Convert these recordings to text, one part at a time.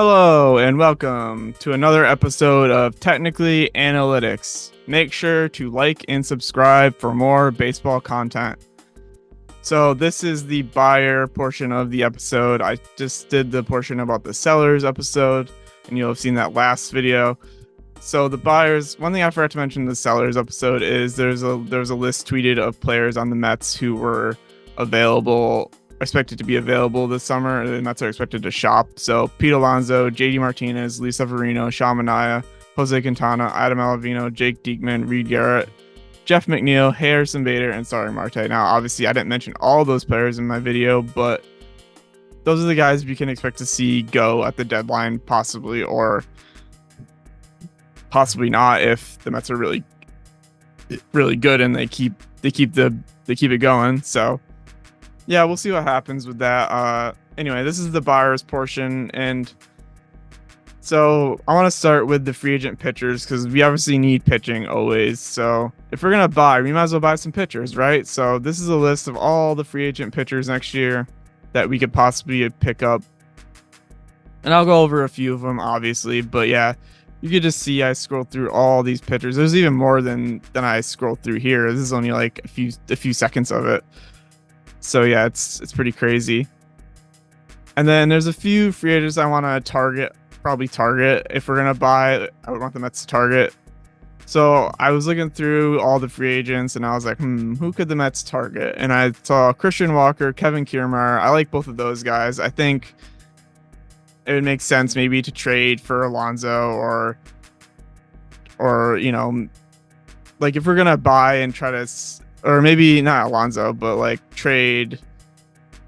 Hello and welcome to another episode of Technically Analytics. Make sure to like and subscribe for more baseball content. So this is the buyer portion of the episode. I just did the portion about the sellers episode, and you'll have seen that last video. So the buyers, one thing I forgot to mention in the sellers episode is there's a list tweeted of players on the Mets who were expected to be available this summer. The Mets are expected to shop. So Pete Alonso, JD Martinez, Luis Severino, Sean Manaea, Jose Quintana, Adam Ottavino, Jake Diekman, Reed Garrett, Jeff McNeil, Harrison Bader, and Starling Marte. Now, obviously, I didn't mention all those players in my video, but those are the guys we can expect to see go at the deadline, possibly, or possibly not if the Mets are really, really good and they keep it going. So yeah, we'll see what happens with that. Anyway, this is the buyers portion, and so I want to start with the free agent pitchers because we obviously need pitching always. So if we're gonna buy, we might as well buy some pitchers, right? So this is a list of all the free agent pitchers next year that we could possibly pick up, and I'll go over a few of them, obviously. But yeah, you could just see I scrolled through all these pitchers. There's even more than I scrolled through here. This is only like a few seconds of it. So yeah, it's pretty crazy. And then there's a few free agents I want to probably target. If we're going to buy, I would want the Mets to target. So I was looking through all the free agents and I was like, who could the Mets target? And I saw Christian Walker, Kevin Kiermaier. I like both of those guys. I think it would make sense maybe to trade for Alonso or like if we're going to buy and try to, or maybe not Alonso, but like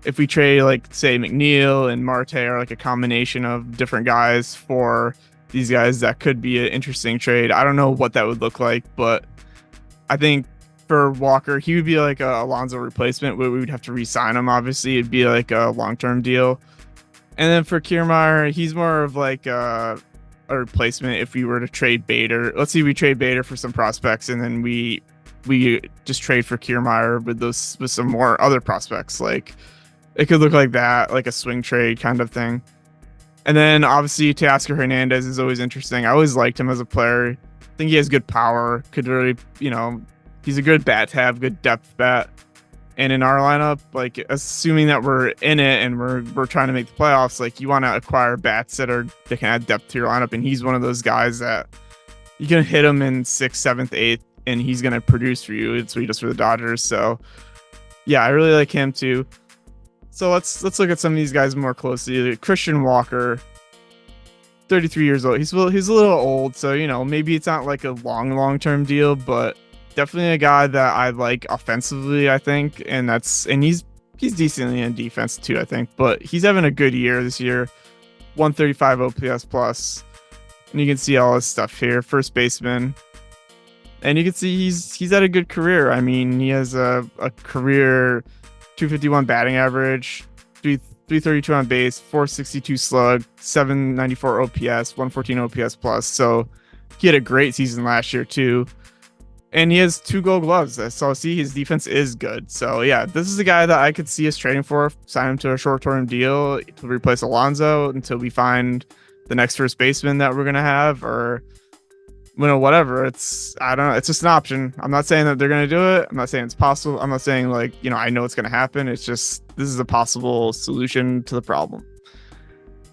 if we trade like say McNeil and Marte or like a combination of different guys for these guys, that could be an interesting trade. I don't know what that would look like, but I think for Walker, he would be like a Alonso replacement where we would have to re-sign him. Obviously, it'd be like a long-term deal. And then for Kiermaier, he's more of like a replacement if we were to trade Bader. Let's see, we trade Bader for some prospects, and then we just trade for Kiermaier with some more other prospects. Like it could look like that, like a swing trade kind of thing. And then obviously Teoscar Hernandez is always interesting. I always liked him as a player. I think he has good power. Could really, he's a good bat to have, good depth bat. And in our lineup, like assuming that we're in it and we're trying to make the playoffs, like you want to acquire bats that can add depth to your lineup. And he's one of those guys that you can hit him in 6th, 7th, 8th, and he's going to produce for you. It's what he does for the Dodgers. So yeah, I really like him too. So let's look at some of these guys more closely. Christian Walker, 33 years old. He's a little old, so maybe it's not like a long-term deal, but definitely a guy that I like offensively, I think, and he's decently in defense too, I think. But he's having a good year this year, 135 OPS plus, and you can see all his stuff here. First baseman. And you can see he's had a good career. I mean, he has a career 251 batting average, 332 on base, 462 slug, 794 OPS, 114 OPS plus. So he had a great season last year too. And he has 2 Gold Gloves. So see, his defense is good. So yeah, this is a guy that I could see us trading for, sign him to a short-term deal to replace Alonso until we find the next first baseman that we're going to have, or whatever. I don't know. It's just an option. I'm not saying that they're going to do it. I'm not saying it's possible. I'm not saying like, I know it's going to happen. It's just, this is a possible solution to the problem.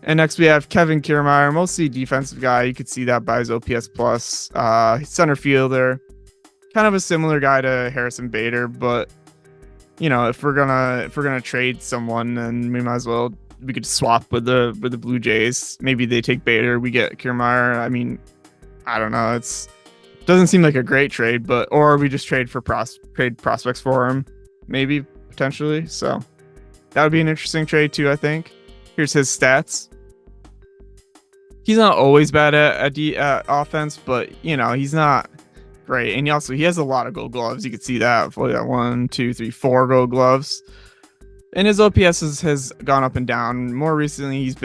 And next we have Kevin Kiermaier, mostly defensive guy. You could see that by his OPS plus, center fielder, kind of a similar guy to Harrison Bader, but if we're gonna trade someone, then we could swap with the Blue Jays. Maybe they take Bader, we get Kiermaier. I mean, I don't know. Doesn't seem like a great trade, or we just trade prospects for him, maybe potentially. So that would be an interesting trade too, I think. Here's his stats. He's not always bad at offense, but he's not great. And he has a lot of Gold Gloves. You can see that for that 1, 2, 3, 4 Gold Gloves. And his OPS has gone up and down. More recently, he's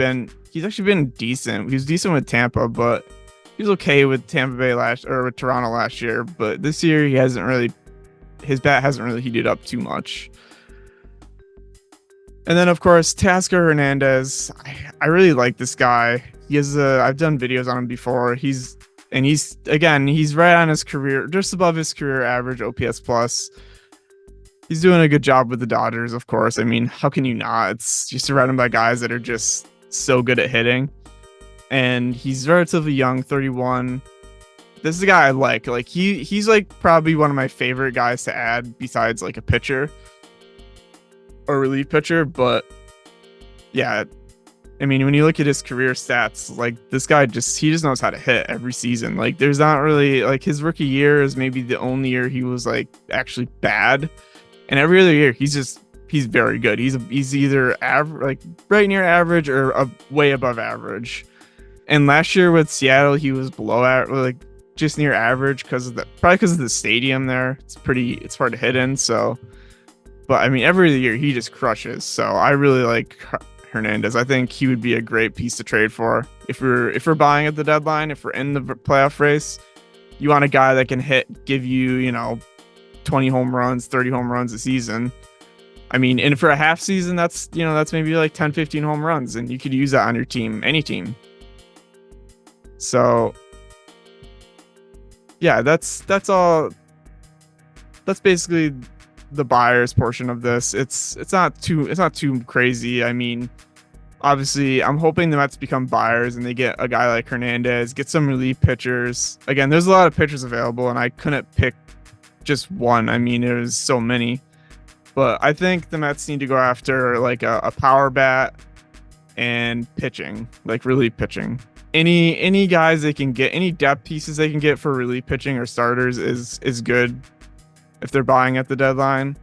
actually been decent. He was decent with Tampa, but he was okay with Tampa Bay with Toronto last year. But this year, his bat hasn't really heated up too much. And then, of course, Teoscar Hernandez. I really like this guy. He has a. I've done videos on him before. He's right on his career, just above his career average OPS plus. He's doing a good job with the Dodgers, of course. I mean, how can you not? It's just surrounded by guys that are just so good at hitting. And he's relatively young, 31. This is a guy I like. Like he's like probably one of my favorite guys to add besides like a pitcher or relief pitcher. But yeah, I mean, when you look at his career stats, like this guy he just knows how to hit every season. Like there's not really like his rookie year is maybe the only year he was like actually bad. And every other year he's very good. He's either like right near average or way above average. And last year with Seattle, he was below like just near average because of the stadium there. It's hard to hit in. So, but I mean, every other year he just crushes. So I really like Hernandez. I think he would be a great piece to trade for if we're buying at the deadline. If we're in the playoff race, you want a guy that can give you 20 home runs, 30 home runs a season. I mean, and for a half season, that's maybe like 10, 15 home runs, and you could use that on your team, any team. So yeah, that's all. That's basically the buyers portion of this. It's not too crazy. I mean, obviously, I'm hoping the Mets become buyers and they get a guy like Hernandez, get some relief pitchers. Again, there's a lot of pitchers available, and I couldn't pick just one. I mean, there's so many. But I think the Mets need to go after like a power bat and pitching, like relief pitching. Any guys they can get, any depth pieces they can get for relief pitching or starters is good if they're buying at the deadline.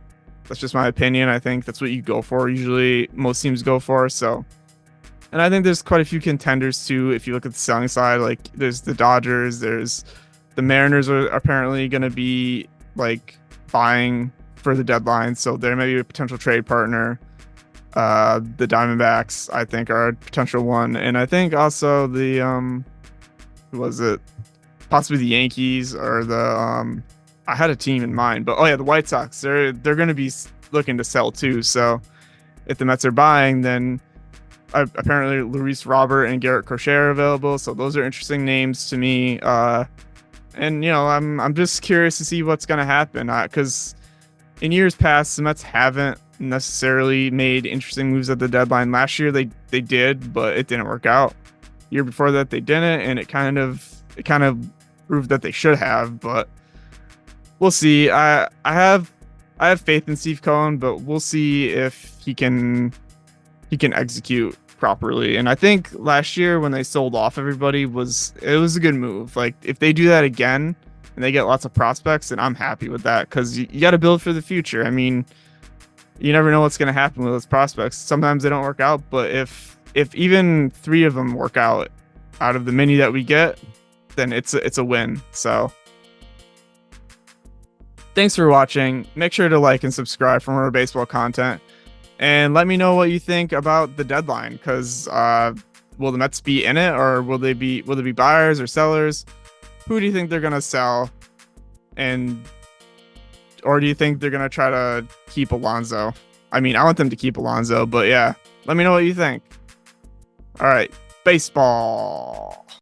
That's just my opinion. I think that's what you go for. Usually most teams go for. So, and I think there's quite a few contenders too. If you look at the selling side, like there's the Dodgers, there's the Mariners are apparently going to be like buying for the deadline. So there may be a potential trade partner. The Diamondbacks, I think, are a potential one, and I think also the who was it? Possibly the Yankees or the I had a team in mind, but the White Sox. They're going to be looking to sell too. So if the Mets are buying, then apparently Luis Robert and Garrett Crochet are available. So those are interesting names to me. And I'm just curious to see what's going to happen because in years past, the Mets haven't necessarily made interesting moves at the deadline. Last year they did, but it didn't work out. Year before that they didn't, and it kind of proved that they should have, but we'll see. I have faith in Steve Cohen, but we'll see if he can execute properly. And I think last year when they sold off everybody it was a good move. Like if they do that again and they get lots of prospects, then I'm happy with that because you got to build for the future. I mean, you never know what's going to happen with those prospects. Sometimes they don't work out, but if even 3 of them work out of the many that we get, then it's a win. So thanks for watching. Make sure to like and subscribe for more baseball content, and let me know what you think about the deadline. Because will the Mets be in it, or will they be buyers or sellers? Who do you think they're going to sell? Or do you think they're going to try to keep Alonso? I mean, I want them to keep Alonso, but yeah, let me know what you think. All right, baseball.